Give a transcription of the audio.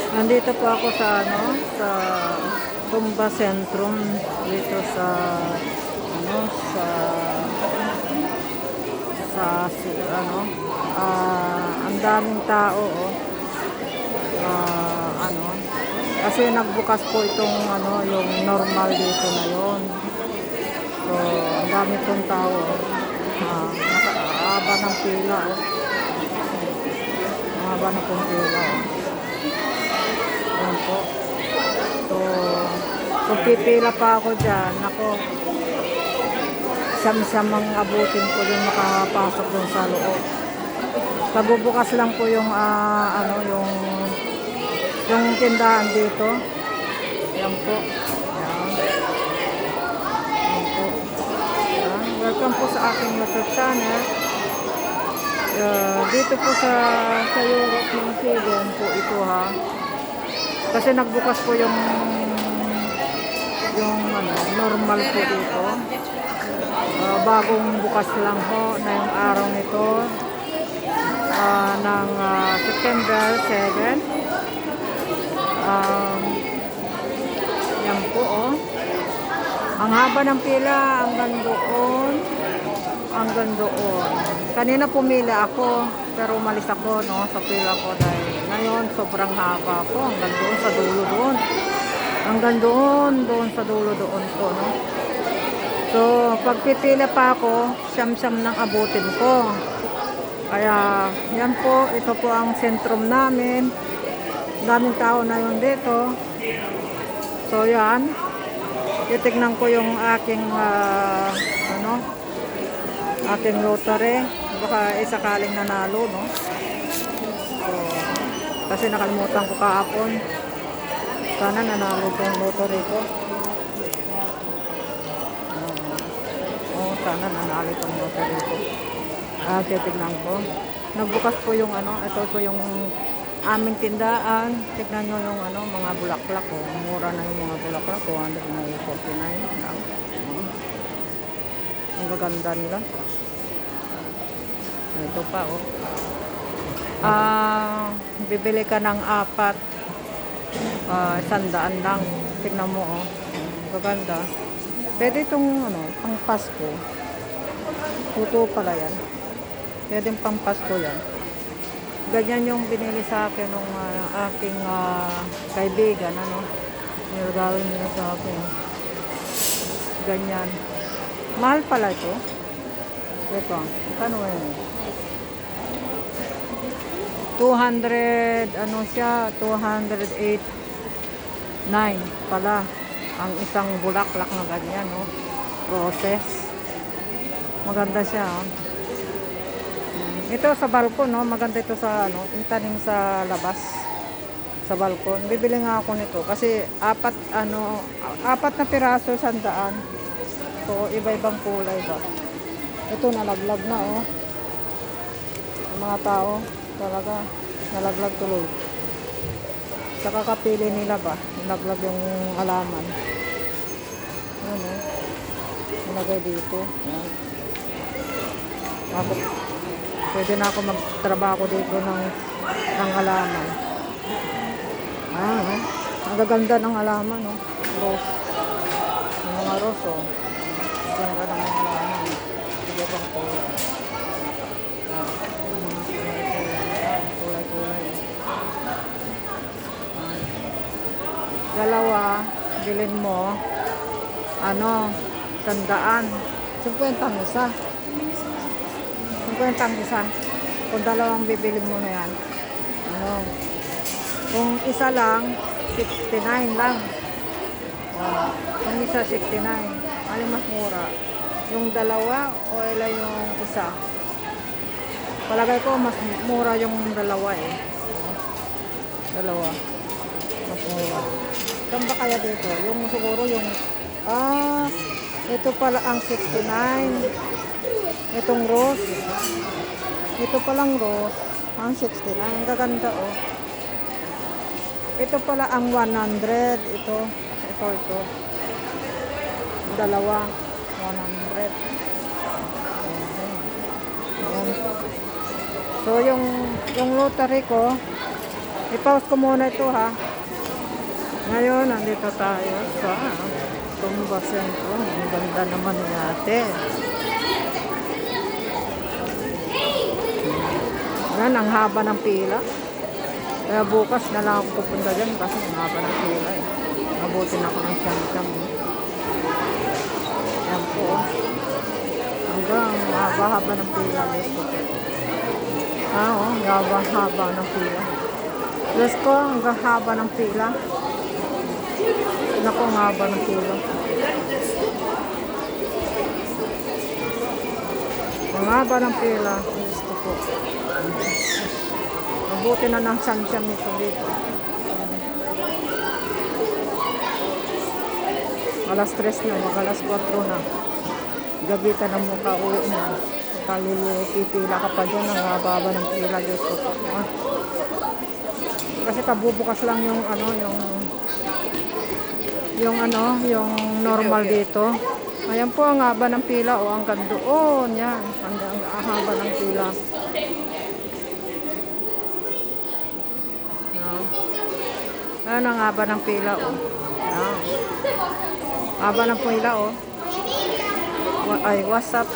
Nandito po ako sa sa Tumba Sentrum dito sa ano sa ang daming tao kasi nagbukas po itong yung normal dito na yon. So ang dami pong tao nakahaba ng pila mahaba na pong pila yan po. So kung pipila pa ako dyan, ako siyam-siyamang abutin ko yung makapasok dun sa loob. Pagbubukas lang po yung yung tindahan dito. Yan po. Yan. Yan po. Yan. Welcome po sa aking YouTube channel. Dito po sa Europe ng Sweden po ito ha. Kasi nagbukas po yung normal po dito. Bagong bukas lang po na yung araw nito ng September 7. Yan po ang haba ng pila hanggang doon. Kanina pumila ako pero umalis ako sa pila ko dahil ngayon sobrang haba po hanggang doon sa dulo doon. Hanggang doon sa dulo doon po So pagpipila pa ako, siyam-siyam ng abutin ko. Kaya yan po, ito po ang sentrum namin. Daming tao na yun dito. So yan, titignan ko yung aking aking lottery. Baka sakaling nanalo So, kasi nakalimutan ko kahapon. Sana nanalo tong lottery ko. Sana nanalo tong lottery ko. Titignan ko. Nagbukas po yung ito po yung aming tindahan. Tignan nyo yung mga bulaklak ko. Mura na yung mga bulaklak ko. 149 lang. Ang gaganda nila. Ito pa bibili ka ng 4. 100 lang. Tignan mo gaganda. Pwede itong pang Pasko. Puto pala yan. Pwede pang Pasko yan. Ganyan yung binili sa akin ng aking kaibigan. Nilagawin nila sa akin. Ganyan. Mahal pala ito. Ito. Kano yan? 200 siya? 208.9 pala. Ang isang bulaklak na ganyan, roses. Maganda siya, Ito sa balkon, maganda ito sa tanim sa labas. Sa balkon. Bibili nga ako nito kasi apat na piraso 100. So iba-ibang kulay ba. Ito nalaglag na, Yung mga tao talaga nalaglag tuloy. Sa kakapili nila ba, nalaglag yung alaman. Nilagay dito. Pwede na ako magtrabaho dito ng halaman. Ang gaganda ng halaman, Rose. Yung mga rose, ganda ng mga halaman. Sige bang kulay. Kulay-kulay. Dalawa, bilhin mo 100. 50 ang isa. 50 ang isa. Kung dalawang bibili mo na yan. Kung isa lang, 69 lang. Kung isa, 69. Alin mas mura? Yung dalawa o yung isa? Palagay ko, mas mura yung dalawa Dalawa. Mas mura. Saan ba kaya dito? Yung siguro yung ito pala ang 69. Itong rose. Ito palang rose. Ang 69. Ang gaganda Ito pala ang 100. Ito. Dalawa. 100. So yung lottery ko I-pause ko muna ito ha. Ngayon, nandito tayo sa Tumba Sentro. Ang ganda naman ni ate. Yan, ang haba ng pila. Kaya bukas na lang ako pupunta dyan kasi ang haba ng pila eh. Mabutin ako ng siyam-siyam. Yan po. Hanggang haba-haba ng pila. Haba ng pila. Diyos ko, hanggang haba ng pila. Naku, ang haba ng pila. Ang haba ng pila. Gusto ko. Mabuti na ng siyam-siyam nito dito. Alas 3 na, mag-alas 4 na. Gabi ka na mukha uwi na. Pipila ka pa dyan, ang haba ng pila. Diyos ko po. Kasi kabubukas lang yung yung normal dito. Ayan po ang haba ng pila o hanggang doon. Yan, hanggang haba ng pila. Ayan ang haba ng pila o. Ayan. Haba ng pila o. Ay, what's up?